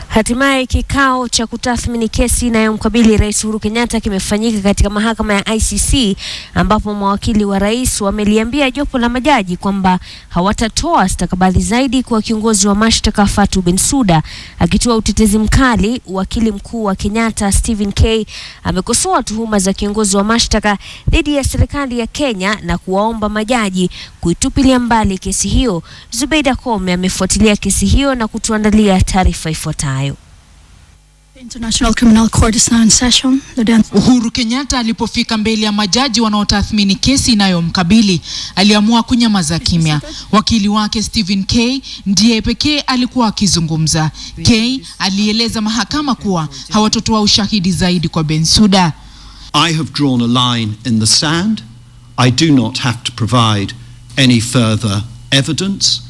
Hatimaye kikao cha kutathmini kesi inayomkabili Rais Uhuru Kenyatta kimefanyika katika mahakama ya ICC, ambapo mawakili wa rais wameliambia jopo la majaji kwamba hawatotoa stakabadhi zaidi kwa kiongozi wa mashtaka Fatou Bensouda. Akitoa utetezi mkali, wakili mkuu wa Kenyatta Stephen K amekosoa tuhuma za kiongozi wa mashtaka dhidi ya serikali ya Kenya na kuwaomba majaji kuitupilia mbali kesi hiyo. Zubeida Kome amefuatilia kesi hiyo na kutuandalia taarifa ifuatayo. International Criminal Court is now in session. Uhuru Kenyatta alipofika mbele ya majaji wanaotathmini kesi inayomkabili, aliamua kunyamaza kimya. Wakili wake Stephen K ndiye pekee alikuwa akizungumza. K alieleza mahakama kuwa hawatotoa ushahidi zaidi kwa Bensouda. I have drawn a line in the sand. I do not have to provide any further evidence.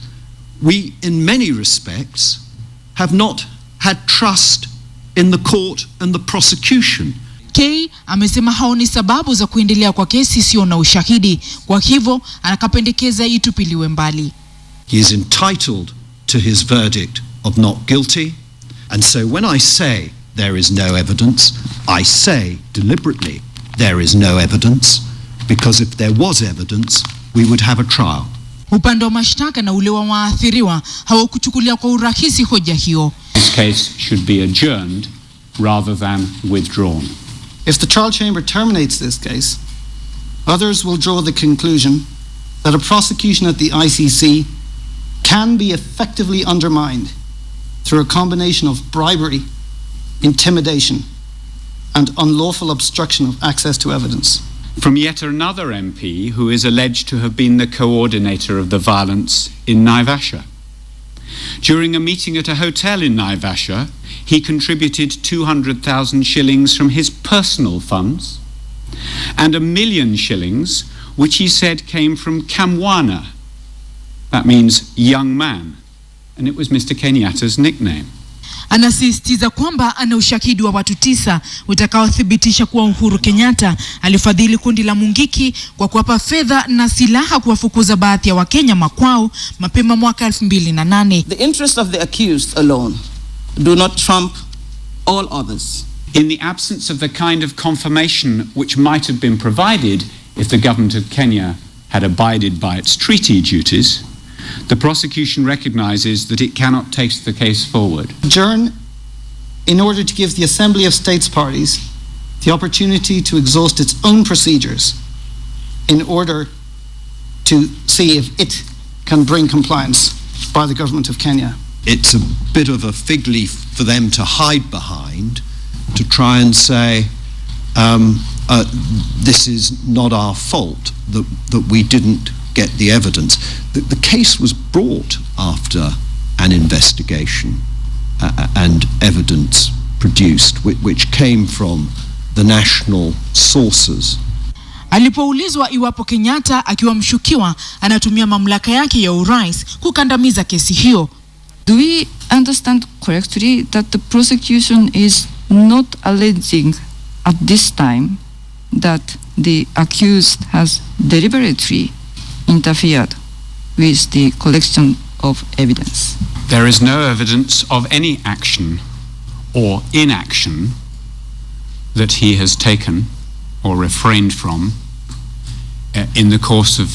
We, in many respects, have not had trust in the court and the prosecution. K amesema haoni sababu za kuendelea kwa kesi sio na ushahidi, kwa hivyo anakapendekeza itupiliwe mbali. He is entitled to his verdict of not guilty, and so when I say there is no evidence, I say deliberately there is no evidence, because if there was evidence, we would have a trial. Upande wa mashtaka na ule wa waathiriwa hawakuchukulia kwa urahisi hoja hiyo. This case should be adjourned rather than withdrawn. If the trial chamber terminates this case, others will draw the conclusion that a prosecution at the ICC can be effectively undermined through a combination of bribery, intimidation, and unlawful obstruction of access to evidence. From yet another MP who is alleged to have been the coordinator of the violence in Naivasha. During a meeting at a hotel in Naivasha, he contributed 200,000 shillings from his personal funds and 1 million shillings which he said came from Kamwana. That means young man, and it was Mr. Kenyatta's nickname. Anasisitiza kwamba ana ushahidi wa watu 9 utakaothibitisha kuwa Uhuru Kenyatta alifadhili kundi la Mungiki kwa kuwapa fedha na silaha kuwafukuza baadhi ya Wakenya makwao mapema mwaka 2008. The interest of the accused alone do not trump all others. In the absence of the kind of confirmation which might have been provided if the government of Kenya had abided by its treaty duties, the prosecution recognizes that it cannot take the case forward. Adjourn in order to give the Assembly of States Parties the opportunity to exhaust its own procedures in order to see if it can bring compliance by the government of Kenya. It's a bit of a fig leaf for them to hide behind, to try and say this is not our fault that we didn't get the evidence. The case was brought after an investigation and evidence produced which came from the national sources. Alipoulizwa iwapo Kenyatta akiwa mshukiwa anatumia mamlaka yake ya urais kukandamiza kesi hiyo. Do we understand correctly that the prosecution is not alleging at this time that the accused has deliberately interfered with the collection of evidence? There is no evidence of any action or inaction that he has taken or refrained from in the course of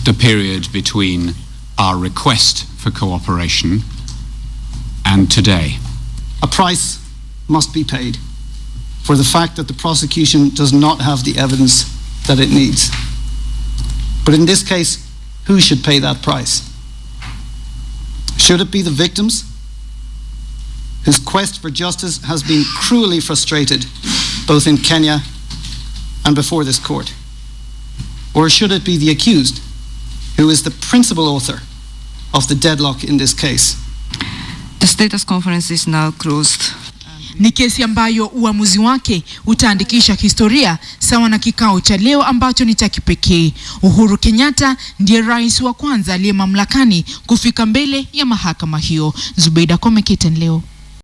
the period between our request for cooperation and today. A price must be paid for the fact that the prosecution does not have the evidence that it needs. But in this case, who should pay that price? Should it be the victims, whose quest for justice has been cruelly frustrated both in Kenya and before this court? Or should it be the accused, who is the principal author of the deadlock in this case? The status conference is now closed. Ni kesi ambayo uamuzi wake utaandikisha historia sawa na kikao cha leo ambacho ni cha kipekee. Uhuru Kenyatta ndiye rais wa kwanza aliye mamlakani kufika mbele ya mahakama hiyo. Zubeida Kome, KTN leo.